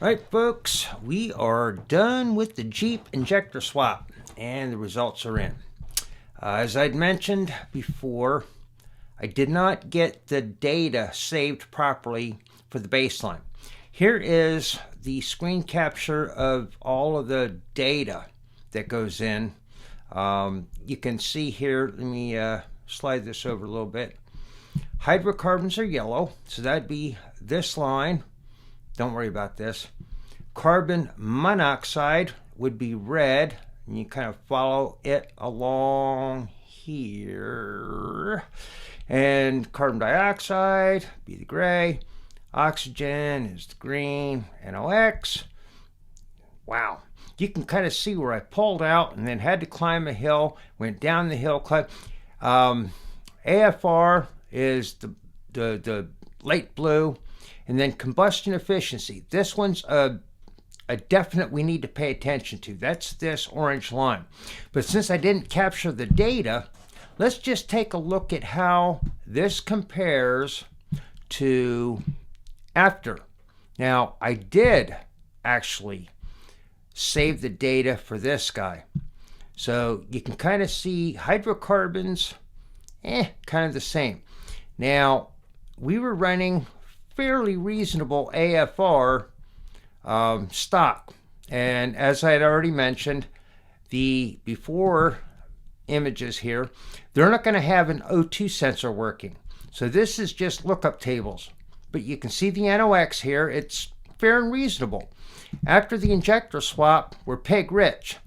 Right, folks, we are done with the Jeep injector swap, and the results are in. As I'd mentioned before, I did not get the data saved properly for the baseline. Here is the screen capture of all of the data that goes in. You can see here, let me slide this over a little bit. Hydrocarbons are yellow, so that'd be this line. Don't worry about this. Carbon monoxide would be red, and you kind of follow it along here. And carbon dioxide be the gray. Oxygen is the green. NOx. Wow. You can kind of see where I pulled out and then had to climb a hill, went down the hill, AFR is the light blue. And then combustion efficiency. This one's a definite we need to pay attention to. That's this orange line. But since I didn't capture the data, let's just take a look at how this compares to after. Now, I did actually save the data for this guy. So you can kind of see hydrocarbons, kind of the same. Now, we were running fairly reasonable AFR stock. And as I had already mentioned, the before images here, they're not going to have an O2 sensor working. So this is just lookup tables. But you can see the NOx here. It's fair and reasonable. After the injector swap, we're pig rich.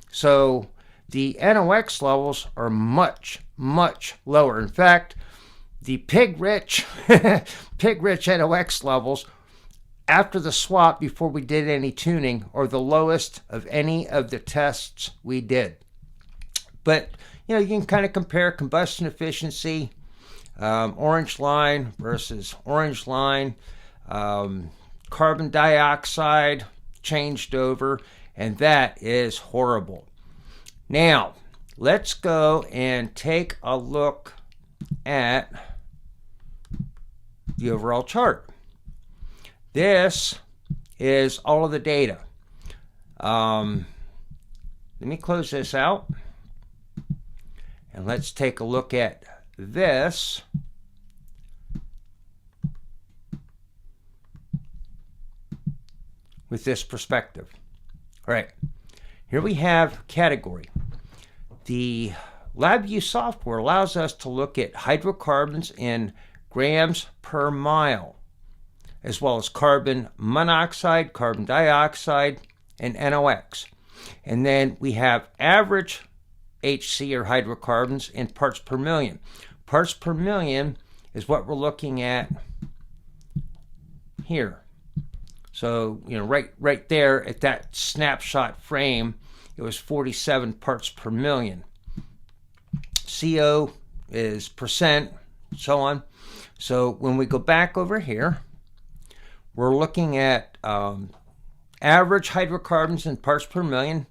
So the NOx levels are much, much lower. In fact, the pig rich NOx levels after the swap, before we did any tuning, are the lowest of any of the tests we did. But you can kind of compare combustion efficiency, orange line versus orange line, carbon dioxide changed over, and that is horrible. Now let's go and take a look at the overall chart. This is all of the data. Let me close this out and let's take a look at this. With this perspective. All right, here we have category. The LabVIEW software allows us to look at hydrocarbons in grams per mile, as well as carbon monoxide, carbon dioxide, and NOx. And then we have average HC or hydrocarbons in parts per million. Parts per million is what we're looking at here. So, right there at that snapshot frame, it was 47 parts per million. CO is percent, so on. So when we go back over here, we're looking at average hydrocarbons in parts per million,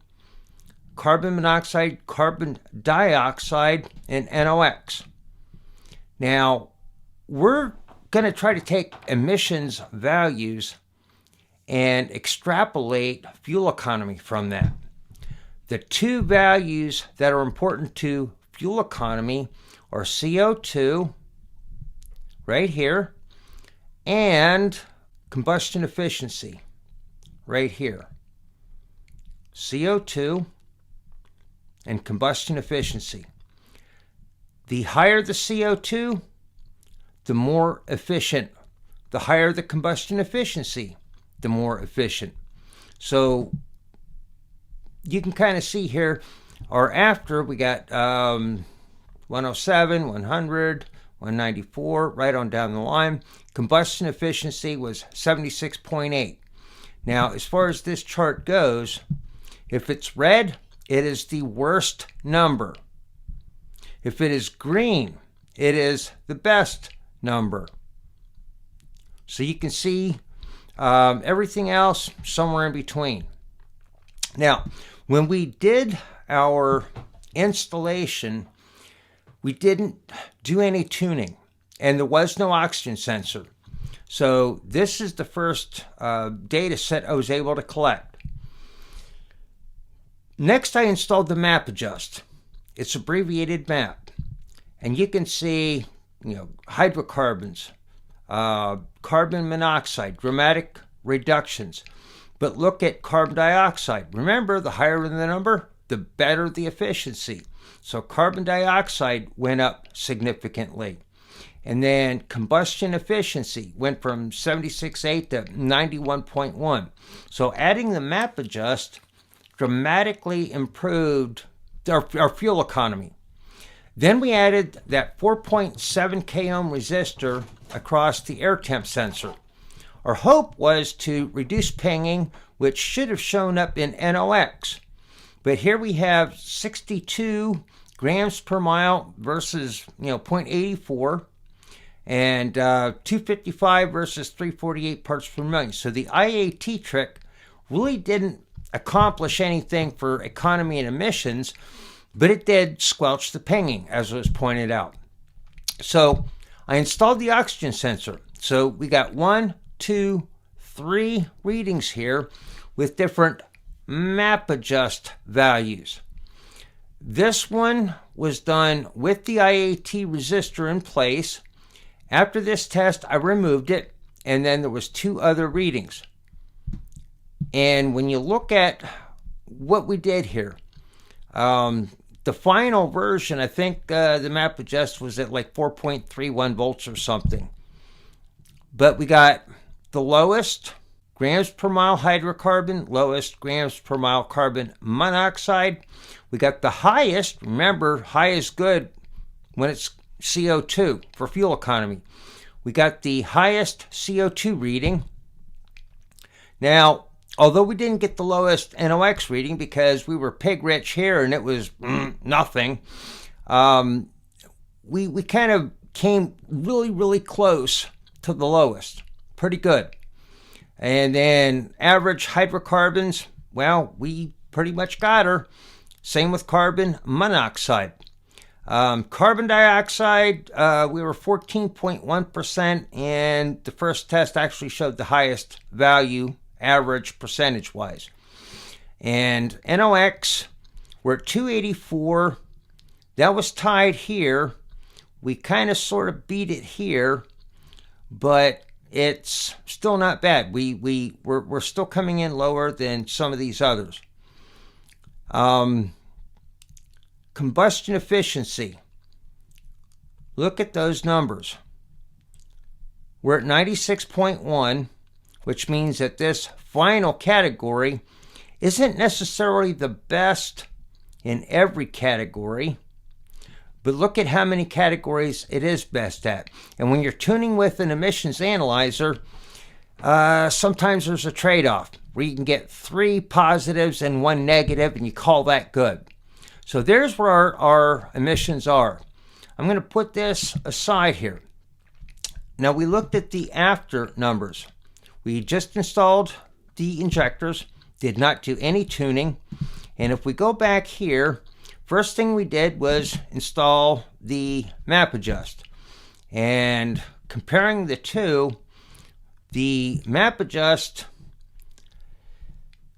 carbon monoxide, carbon dioxide, and NOx. Now, we're going to try to take emissions values and extrapolate fuel economy from that. The two values that are important to fuel economy are CO2, right here, and combustion efficiency, right here. CO2 and combustion efficiency. The higher the CO2, the more efficient. The higher the combustion efficiency, the more efficient. So you can kind of see here, or after we got 107, 100, 194, right on down the line. Combustion efficiency was 76.8. Now, as far as this chart goes, if it's red, it is the worst number. If it is green, it is the best number. So you can see everything else somewhere in between. Now, when we did our installation, we didn't do any tuning, and there was no oxygen sensor. So this is the first data set I was able to collect. Next, I installed the map adjust. It's abbreviated MAP. And you can see, hydrocarbons, carbon monoxide, dramatic reductions. But look at carbon dioxide. Remember, the higher the number, the better the efficiency. So carbon dioxide went up significantly. And then combustion efficiency went from 76.8 to 91.1. So adding the map adjust dramatically improved our fuel economy. Then we added that 4.7 k ohm resistor across the air temp sensor. Our hope was to reduce pinging, which should have shown up in NOx. But here we have 62 grams per mile versus 0.84, and 255 versus 348 parts per million. So the IAT trick really didn't accomplish anything for economy and emissions, but it did squelch the pinging, as was pointed out. So I installed the oxygen sensor. So we got 1, 2, 3 readings here with different map adjust values. This one was done with the IAT resistor in place. After this test, I removed it, and then there was 2 other readings. And when you look at what we did here, the final version, I think the map adjust was at like 4.31 volts or something. But we got the lowest grams per mile hydrocarbon, lowest grams per mile carbon monoxide. We got the highest, remember, high is good when it's CO2 for fuel economy. We got the highest CO2 reading. Now, although we didn't get the lowest NOx reading because we were pig rich here and it was nothing, we kind of came really, really close to the lowest. Pretty good. And then average hydrocarbons, well, we pretty much got her. Same with carbon monoxide. Carbon dioxide, we were 14.1%, and the first test actually showed the highest value, average percentage-wise. And NOx, we're at 284. That was tied here. We kind of sort of beat it here, but it's still not bad. We're still coming in lower than some of these others. Combustion efficiency. Look at those numbers. We're at 96.1, which means that this final category isn't necessarily the best in every category, but look at how many categories it is best at. And when you're tuning with an emissions analyzer, sometimes there's a trade-off where you can get 3 positives and 1 negative, and you call that good. So there's where our emissions are. I'm going to put this aside here. Now, we looked at the after numbers. We just installed the injectors, did not do any tuning. And if we go back here, first thing we did was install the map adjust. And comparing the two, the map adjust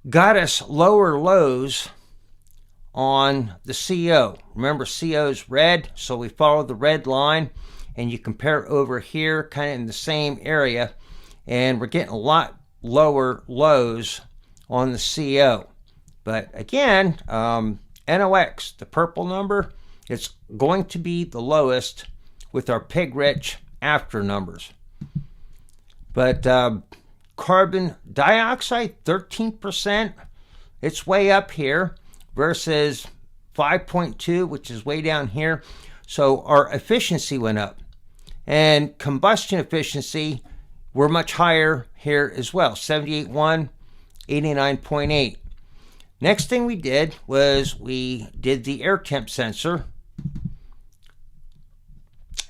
got us lower lows on the CO. Remember, CO is red, so we follow the red line, and you compare over here, kind of in the same area, and we're getting a lot lower lows on the CO. But again, NOx, the purple number, it's going to be the lowest with our pig-rich after numbers. But carbon dioxide, 13%, it's way up here, versus 5.2, which is way down here. So our efficiency went up. And combustion efficiency, we're much higher here as well, 78.1, 89.8. Next thing we did was we did the air temp sensor.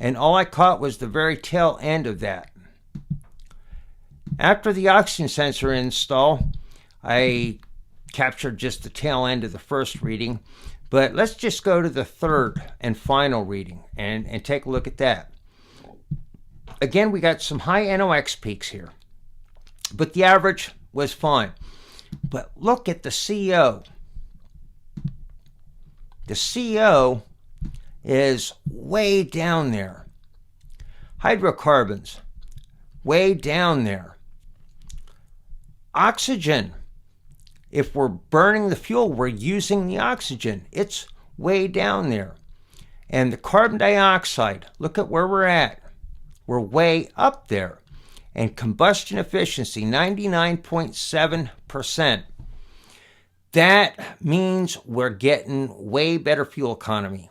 And all I caught was the very tail end of that. After the oxygen sensor install, I captured just the tail end of the first reading, but let's just go to the third and final reading and take a look at that. again, we got some high NOx peaks here, but the average was fine. But look at the CO. The CO is way down there. Hydrocarbons, way down there. Oxygen, if we're burning the fuel, we're using the oxygen. It's way down there. And the carbon dioxide, look at where we're at. We're way up there. And combustion efficiency, 99.7%. That means we're getting way better fuel economy.